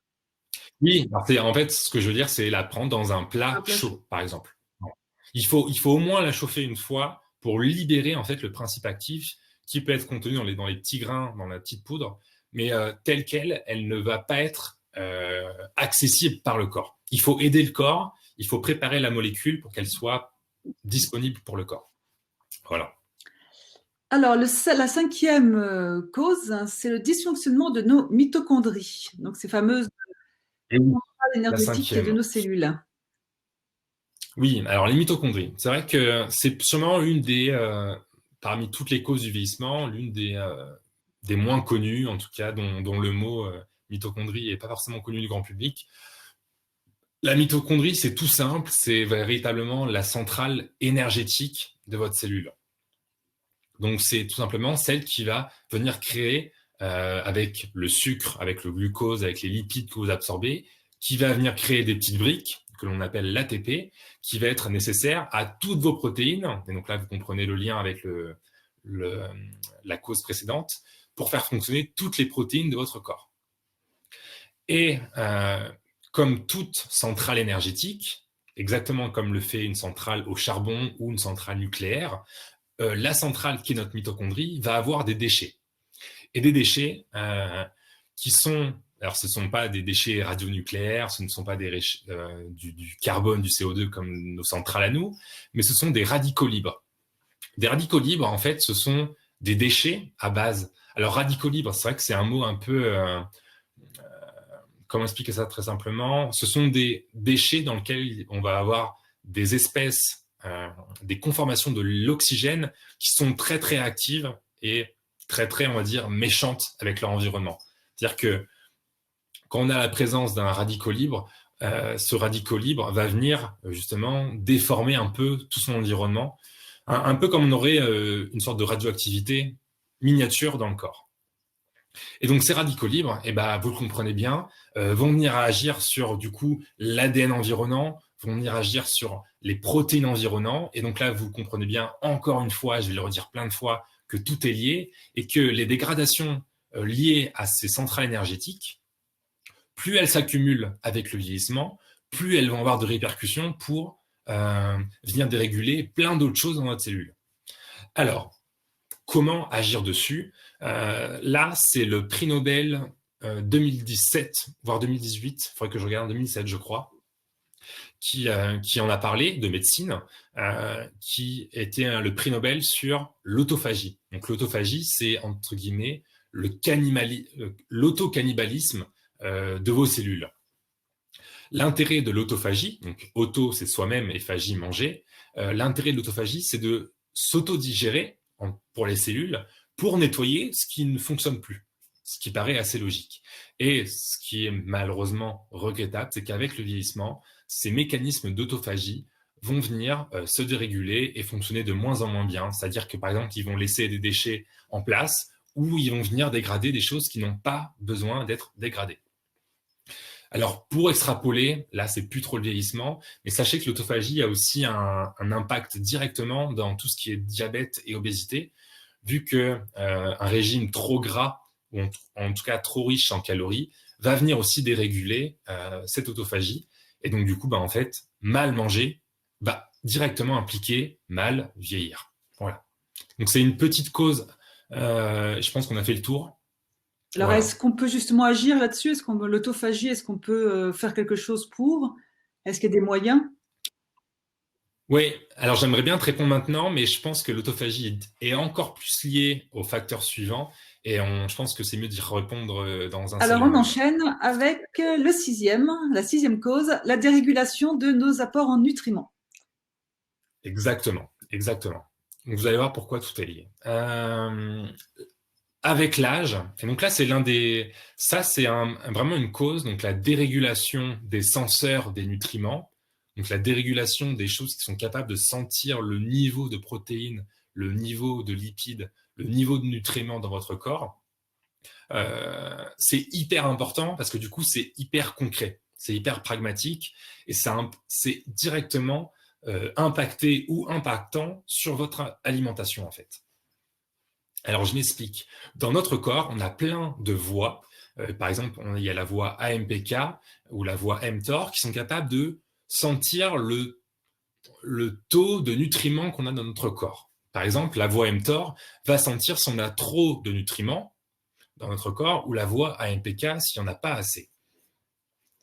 Oui, en fait, ce que je veux dire, c'est la prendre dans un plat Un plat chaud. chaud, par exemple. Il faut au moins la chauffer une fois pour libérer en fait le principe actif qui peut être contenu dans les petits grains, dans la petite poudre, mais telle qu'elle, elle ne va pas être accessible par le corps. Il faut aider le corps, il faut préparer la molécule pour qu'elle soit disponible pour le corps. Voilà. Alors, la 5e cause, c'est le dysfonctionnement de nos mitochondries, donc ces fameuses Et oui, centrales la énergétiques de 5e. nos cellules. Oui, alors les mitochondries. C'est vrai que c'est sûrement parmi toutes les causes du vieillissement, l'une des moins connues, en tout cas, dont le mot mitochondrie n'est pas forcément connu du grand public. La mitochondrie, c'est tout simple, c'est véritablement la centrale énergétique de votre cellule. Donc, c'est tout simplement celle qui va venir créer, avec le sucre, avec le glucose, avec les lipides que vous absorbez, qui va venir créer des petites briques que l'on appelle l'ATP, qui va être nécessaire à toutes vos protéines. Et donc là, vous comprenez le lien avec la cause précédente, pour faire fonctionner toutes les protéines de votre corps. Et comme toute centrale énergétique, exactement comme le fait une centrale au charbon ou une centrale nucléaire, la centrale qui est notre mitochondrie va avoir des déchets. Et des déchets qui sont... Alors, ce ne sont pas des déchets radionucléaires, ce ne sont pas du carbone, du CO2 comme nos centrales à nous, mais ce sont des radicaux libres. Des radicaux libres, en fait, ce sont des déchets à base. Alors, radicaux libres, c'est vrai que c'est un mot un peu... comment expliquer ça très simplement? Ce sont des déchets dans lesquels on va avoir des espèces, des conformations de l'oxygène qui sont très, très actives et très, très, on va dire, méchantes avec leur environnement. C'est-à-dire que quand on a la présence d'un radicaux libre, ce radicaux libre va venir justement déformer un peu tout son environnement, un peu comme on aurait une sorte de radioactivité miniature dans le corps. Et donc ces radicaux libres, vous le comprenez bien, vont venir agir sur du coup l'ADN environnant, vont venir agir sur les protéines environnantes. Et donc là, vous comprenez bien, encore une fois, je vais le redire plein de fois, que tout est lié et que les dégradations liées à ces centrales énergétiques, plus elles s'accumulent avec le vieillissement, plus elles vont avoir de répercussions pour venir déréguler plein d'autres choses dans notre cellule. Alors, comment agir dessus? Là, c'est le prix Nobel 2017, voire 2018, il faudrait que je regarde, 2017 je crois, qui en a parlé, de médecine, qui était le prix Nobel sur l'autophagie. Donc l'autophagie, c'est entre guillemets l'autocannibalisme de vos cellules. L'intérêt de l'autophagie, donc auto c'est soi-même et phagie manger, l'intérêt de l'autophagie c'est de s'autodigérer pour les cellules pour nettoyer ce qui ne fonctionne plus, ce qui paraît assez logique. Et ce qui est malheureusement regrettable, c'est qu'avec le vieillissement, ces mécanismes d'autophagie vont venir se déréguler et fonctionner de moins en moins bien. C'est-à-dire que par exemple, ils vont laisser des déchets en place ou ils vont venir dégrader des choses qui n'ont pas besoin d'être dégradées. Alors, pour extrapoler, là, c'est plus trop le vieillissement, mais sachez que l'autophagie a aussi un impact directement dans tout ce qui est diabète et obésité, vu que un régime trop gras, ou en tout cas trop riche en calories, va venir aussi déréguler cette autophagie. Et donc, du coup, en fait, mal manger va directement impliquer mal vieillir. Voilà. Donc, c'est une petite cause. Je pense qu'on a fait le tour. Alors, Voilà. est-ce qu'on peut justement agir là-dessus? L'autophagie, est-ce qu'on peut faire quelque chose pour? Est-ce qu'il y a des moyens? Oui, alors j'aimerais bien te répondre maintenant, mais je pense que l'autophagie est encore plus liée aux facteurs suivants et je pense que c'est mieux d'y répondre dans un seul Alors, et on même temps. enchaîne avec la 6e cause, la dérégulation de nos apports en nutriments. Exactement, exactement. Donc vous allez voir pourquoi tout est lié. Avec l'âge, et donc là c'est vraiment une cause, donc la dérégulation des senseurs des nutriments, donc la dérégulation des choses qui sont capables de sentir le niveau de protéines, le niveau de lipides le niveau de nutriments dans votre corps, c'est hyper important parce que du coup, c'est hyper concret, c'est hyper pragmatique et c'est directement impacté ou impactant sur votre alimentation en fait. Alors, je m'explique. Dans notre corps, on a plein de voies. Par exemple, il y a la voie AMPK ou la voie mTOR qui sont capables de sentir le taux de nutriments qu'on a dans notre corps. Par exemple, la voie mTOR va sentir si on a trop de nutriments dans notre corps ou la voie AMPK si on n'a pas assez.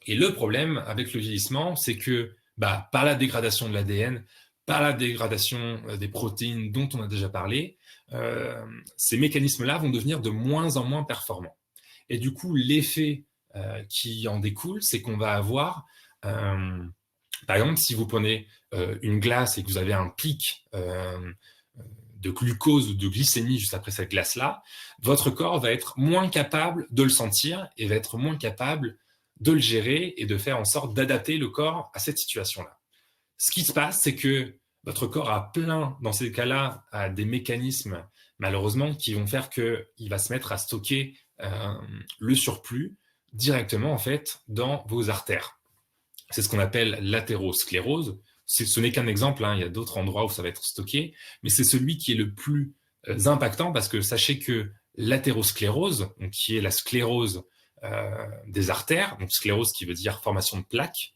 Et le problème avec le vieillissement, c'est que par la dégradation de l'ADN, par la dégradation des protéines dont on a déjà parlé, ces mécanismes-là vont devenir de moins en moins performants. Et du coup, l'effet qui en découle, c'est qu'on va avoir, par exemple, si vous prenez une glace et que vous avez un pic de glucose ou de glycémie juste après cette glace-là, votre corps va être moins capable de le sentir et va être moins capable de le gérer et de faire en sorte d'adapter le corps à cette situation-là. Ce qui se passe, c'est que votre corps a plein, dans ces cas-là, à des mécanismes, malheureusement, qui vont faire qu'il va se mettre à stocker le surplus directement, en fait, dans vos artères. C'est ce qu'on appelle l'athérosclérose. Ce n'est qu'un exemple, hein, il y a d'autres endroits où ça va être stocké, mais c'est celui qui est le plus impactant parce que sachez que l'athérosclérose, donc qui est la sclérose des artères, donc sclérose qui veut dire formation de plaques,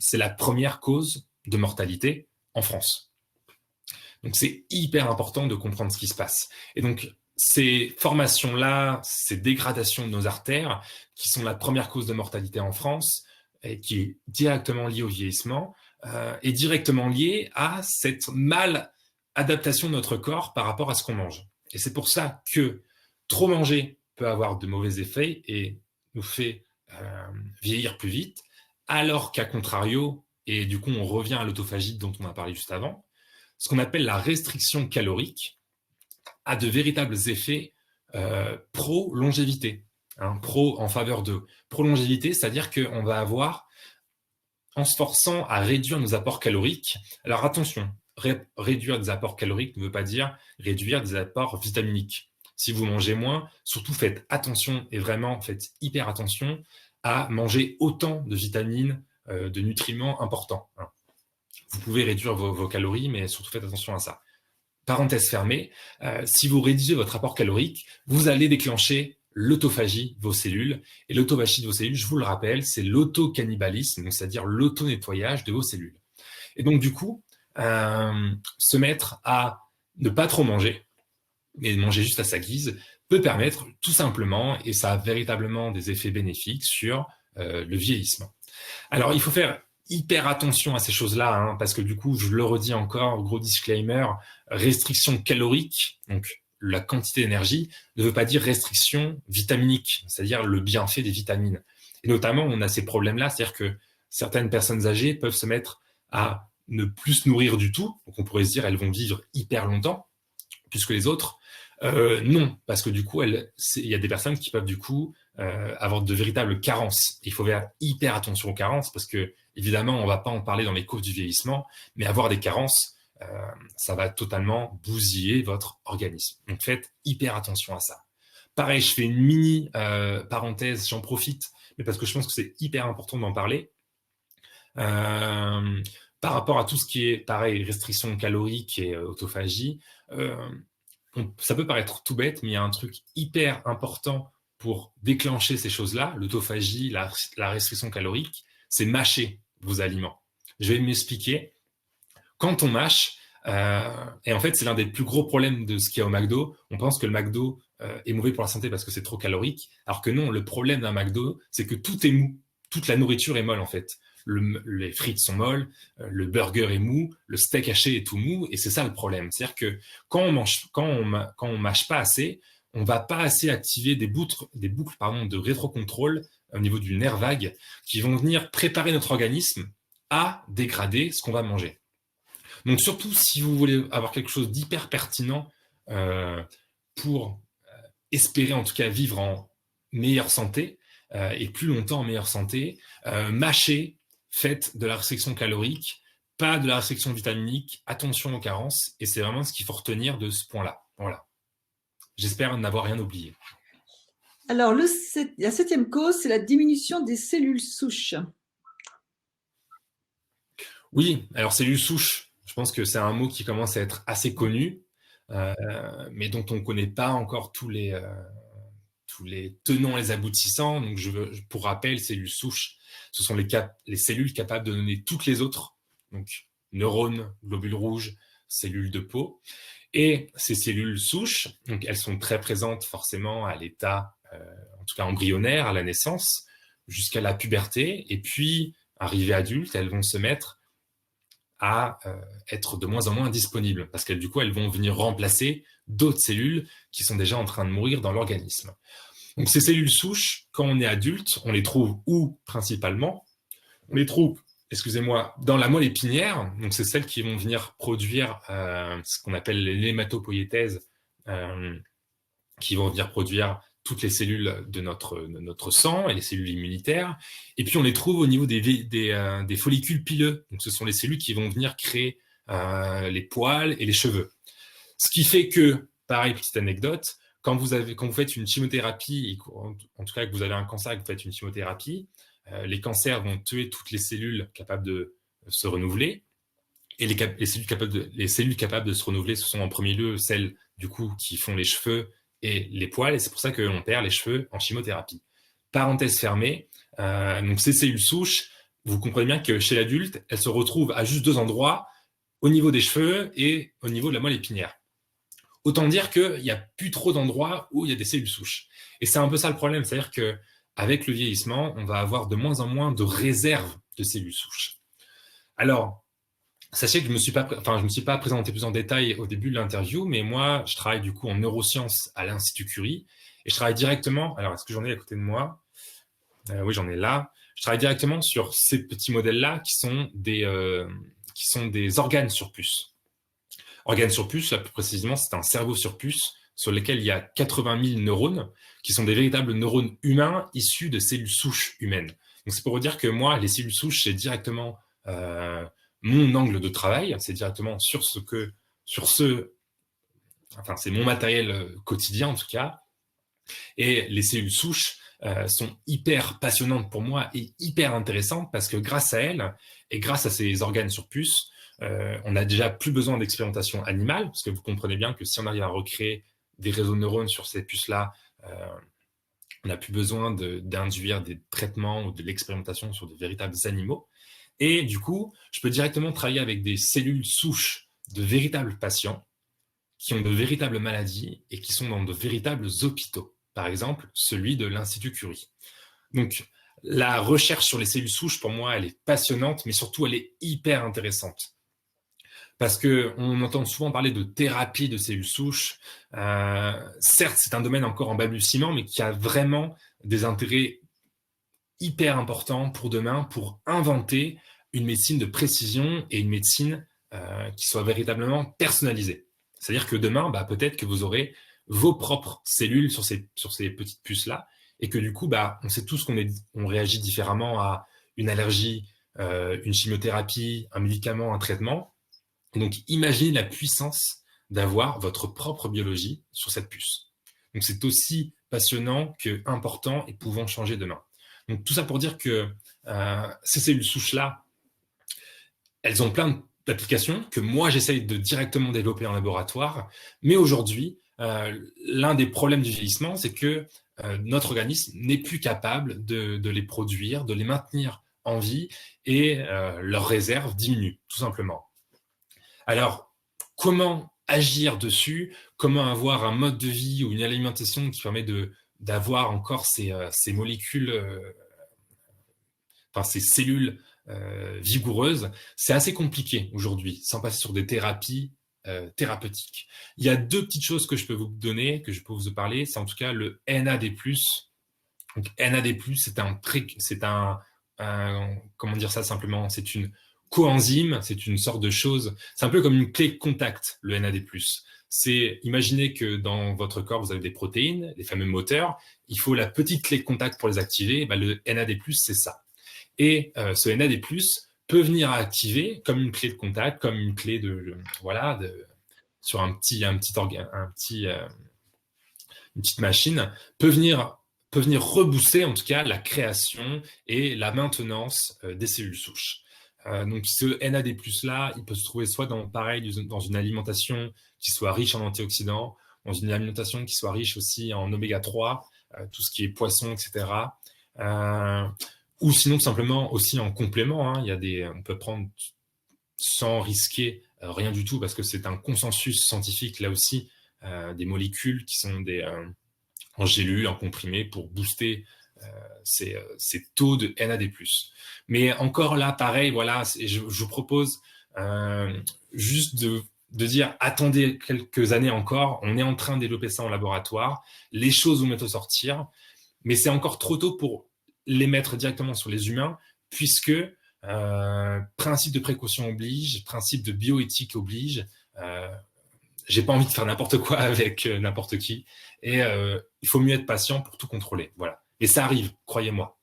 c'est la première cause de mortalité en France. Donc c'est hyper important de comprendre ce qui se passe. Et donc ces formations-là, ces dégradations de nos artères, qui sont la première cause de mortalité en France, et qui est directement liée au vieillissement, est directement liée à cette mal-adaptation de notre corps par rapport à ce qu'on mange. Et c'est pour ça que trop manger peut avoir de mauvais effets et nous fait vieillir plus vite, alors qu'à contrario, et du coup on revient à l'autophagie dont on a parlé juste avant, ce qu'on appelle la restriction calorique a de véritables effets pro-longévité, hein, en faveur de pro-longévité, c'est-à-dire qu'on va avoir, en se forçant à réduire nos apports caloriques, alors attention, réduire des apports caloriques ne veut pas dire réduire des apports vitaminiques. Si vous mangez moins, surtout faites attention et vraiment faites hyper attention à manger autant de vitamines, de nutriments importants. Vous pouvez réduire vos calories, mais surtout faites attention à ça. Parenthèse fermée, si vous réduisez votre apport calorique, vous allez déclencher l'autophagie de vos cellules. Et l'autophagie de vos cellules, je vous le rappelle, c'est l'autocannibalisme, c'est-à-dire l'auto-nettoyage de vos cellules. Et donc du coup, se mettre à ne pas trop manger, mais manger juste à sa guise, peut permettre tout simplement, et ça a véritablement des effets bénéfiques sur le vieillissement. Alors, il faut faire hyper attention à ces choses-là, hein, parce que du coup, je le redis encore, gros disclaimer, restriction calorique, donc la quantité d'énergie, ne veut pas dire restriction vitaminique, c'est-à-dire le bienfait des vitamines. Et notamment, on a ces problèmes-là, c'est-à-dire que certaines personnes âgées peuvent se mettre à ne plus se nourrir du tout, donc on pourrait se dire elles vont vivre hyper longtemps, plus que les autres. Non, parce que du coup, il y a des personnes qui peuvent du coup avoir de véritables carences. Il faut faire hyper attention aux carences parce que évidemment, on va pas en parler dans les causes du vieillissement, mais avoir des carences, ça va totalement bousiller votre organisme. Donc faites hyper attention à ça. Pareil, je fais une mini parenthèse, j'en profite, mais parce que je pense que c'est hyper important d'en parler. Par rapport à tout ce qui est, pareil, restriction calorique et autophagie, ça peut paraître tout bête, mais il y a un truc hyper important pour déclencher ces choses-là, l'autophagie, la restriction calorique, c'est mâcher vos aliments. Je vais m'expliquer. Quand on mâche, et en fait c'est l'un des plus gros problèmes de ce qu'il y a au McDo, on pense que le McDo est mauvais pour la santé parce que c'est trop calorique, alors que non, le problème d'un McDo, c'est que tout est mou, toute la nourriture est molle en fait. Les frites sont molles, le burger est mou, le steak haché est tout mou, et c'est ça le problème. C'est-à-dire que quand on mâche pas assez, on va pas assez activer des boucles de rétrocontrôle au niveau du nerf vague qui vont venir préparer notre organisme à dégrader ce qu'on va manger. Donc surtout si vous voulez avoir quelque chose d'hyper pertinent pour espérer en tout cas vivre en meilleure santé et plus longtemps en meilleure santé, mâchez, faites de la restriction calorique, pas de la restriction vitaminique, attention aux carences, et c'est vraiment ce qu'il faut retenir de ce point-là. Voilà. j'espère n'avoir rien oublié. Alors, la septième cause, c'est la diminution des cellules souches. Oui, alors cellules souches, je pense que c'est un mot qui commence à être assez connu, mais dont on ne connaît pas encore tous les tenants et les aboutissants. Donc, pour rappel, cellules souches, ce sont les cellules capables de donner toutes les autres, donc neurones, globules rouges, cellules de peau. Et ces cellules souches, donc elles sont très présentes forcément à l'état, en tout cas embryonnaire, à la naissance, jusqu'à la puberté. Et puis, arrivées adultes, elles vont se mettre à être de moins en moins disponibles, parce qu'elles, du coup, elles vont venir remplacer d'autres cellules qui sont déjà en train de mourir dans l'organisme. Donc, ces cellules souches, quand on est adulte, on les trouve où principalement? On les trouve, excusez-moi, dans la moelle épinière. Donc, c'est celles qui vont venir produire ce qu'on appelle l'hématopoïétèse, qui vont venir produire toutes les cellules de notre sang et les cellules immunitaires. Et puis, on les trouve au niveau des follicules pileux. Donc, ce sont les cellules qui vont venir créer les poils et les cheveux. Ce qui fait que, pareil, petite anecdote, quand vous faites une chimiothérapie, en tout cas que vous avez un cancer et que vous faites une chimiothérapie, les cancers vont tuer toutes les cellules capables de se renouveler. Et les cellules capables de se renouveler, ce sont en premier lieu celles, du coup, qui font les cheveux et les poils, et c'est pour ça qu'on perd les cheveux en chimiothérapie. Parenthèse fermée, donc ces cellules souches, vous comprenez bien que chez l'adulte, elles se retrouvent à juste 2 endroits, au niveau des cheveux et au niveau de la moelle épinière. Autant dire qu'il n'y a plus trop d'endroits où il y a des cellules souches. Et c'est un peu ça le problème, c'est-à-dire qu'avec le vieillissement, on va avoir de moins en moins de réserves de cellules souches. Alors, sachez que je me suis pas présenté plus en détail au début de l'interview, mais moi, je travaille du coup en neurosciences à l'Institut Curie, et je travaille directement, alors est-ce que j'en ai à côté de moi? Oui, j'en ai là. Je travaille directement sur ces petits modèles-là qui sont des organes sur puce. Organes sur puce, là plus précisément, c'est un cerveau sur puce sur lequel il y a 80 000 neurones, qui sont des véritables neurones humains issus de cellules souches humaines. Donc c'est pour vous dire que moi, les cellules souches, c'est directement mon angle de travail, c'est directement enfin c'est mon matériel quotidien en tout cas. Et les cellules souches sont hyper passionnantes pour moi et hyper intéressantes parce que grâce à elles et grâce à ces organes sur puce, on n'a déjà plus besoin d'expérimentation animale, parce que vous comprenez bien que si on arrive à recréer des réseaux de neurones sur ces puces-là, on n'a plus besoin d'induire des traitements ou de l'expérimentation sur de véritables animaux. Et du coup, je peux directement travailler avec des cellules souches de véritables patients qui ont de véritables maladies et qui sont dans de véritables hôpitaux. Par exemple, celui de l'Institut Curie. Donc, la recherche sur les cellules souches, pour moi, elle est passionnante, mais surtout, elle est hyper intéressante. Parce qu'on entend souvent parler de thérapie de cellules souches. Certes, c'est un domaine encore en balbutiement, mais qui a vraiment des intérêts hyper importants pour demain, pour inventer une médecine de précision et une médecine qui soit véritablement personnalisée. C'est-à-dire que demain, peut-être que vous aurez vos propres cellules sur ces petites puces-là, et que du coup, on sait tous qu'on réagit différemment à une allergie, une chimiothérapie, un médicament, un traitement. Donc, imaginez la puissance d'avoir votre propre biologie sur cette puce. Donc, c'est aussi passionnant que important et pouvant changer demain. Donc, tout ça pour dire que ces cellules souches-là, elles ont plein d'applications que moi, j'essaye de directement développer en laboratoire. Mais aujourd'hui, l'un des problèmes du vieillissement, c'est que notre organisme n'est plus capable de les produire, de les maintenir en vie, et leurs réserves diminuent, tout simplement. Alors, comment agir dessus? Comment avoir un mode de vie ou une alimentation qui permet d'avoir encore ces molécules, ces cellules vigoureuses? C'est assez compliqué aujourd'hui, sans passer sur des thérapies thérapeutiques. Il y a 2 petites choses que je peux vous donner, que je peux vous parler. C'est en tout cas le NAD+. Donc NAD+, comment dire ça simplement? C'est une coenzyme, c'est une sorte de chose, c'est un peu comme une clé de contact, le NAD+. Imaginez que dans votre corps, vous avez des protéines, les fameux moteurs, il faut la petite clé de contact pour les activer, le NAD+, c'est ça. Et ce NAD+, peut venir à activer comme une clé de contact, comme une clé sur un petit organe, une petite machine, peut venir rebooster en tout cas la création et la maintenance des cellules souches. Donc ce NAD+ là, il peut se trouver soit dans une alimentation qui soit riche en antioxydants, dans une alimentation qui soit riche aussi en oméga 3, tout ce qui est poisson, etc. Ou sinon tout simplement aussi en complément. Hein. On peut prendre sans risquer rien du tout parce que c'est un consensus scientifique là aussi, des molécules qui sont en gélules, en comprimés pour booster ces taux de NAD+. Mais encore là, pareil, voilà, je vous propose juste de dire attendez quelques années encore, on est en train de développer ça en laboratoire, les choses vont bientôt sortir, mais c'est encore trop tôt pour les mettre directement sur les humains, puisque principe de précaution oblige, principe de bioéthique oblige, j'ai pas envie de faire n'importe quoi avec n'importe qui, et il faut mieux être patient pour tout contrôler, voilà. Et ça arrive, croyez-moi.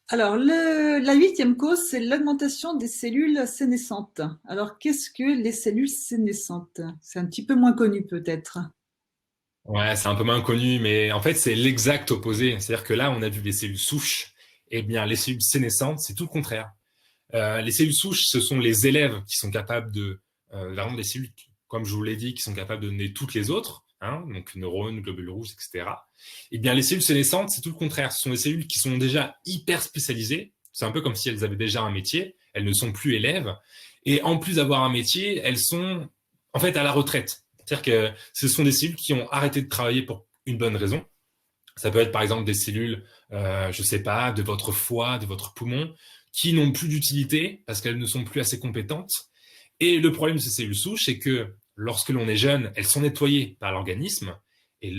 Alors, la 8e cause, c'est l'augmentation des cellules sénescentes. Alors, qu'est-ce que les cellules sénescentes? C'est un petit peu moins connu peut-être. Ouais, c'est un peu moins connu, mais en fait, c'est l'exact opposé. C'est-à-dire que là, on a vu les cellules souches. Eh bien, les cellules sénescentes, c'est tout le contraire. Les cellules souches, ce sont les élèves qui sont capables vraiment des cellules, comme je vous l'ai dit, qui sont capables de donner toutes les autres, hein, donc neurones, globules rouges, etc. Eh bien, les cellules sénescentes, c'est tout le contraire. Ce sont des cellules qui sont déjà hyper spécialisées. C'est un peu comme si elles avaient déjà un métier. Elles ne sont plus élèves. Et en plus d'avoir un métier, elles sont en fait à la retraite. C'est-à-dire que ce sont des cellules qui ont arrêté de travailler pour une bonne raison. Ça peut être par exemple des cellules, je sais pas, de votre foie, de votre poumon, qui n'ont plus d'utilité parce qu'elles ne sont plus assez compétentes. Et le problème de ces cellules souches, c'est que lorsque l'on est jeune, elles sont nettoyées par l'organisme, et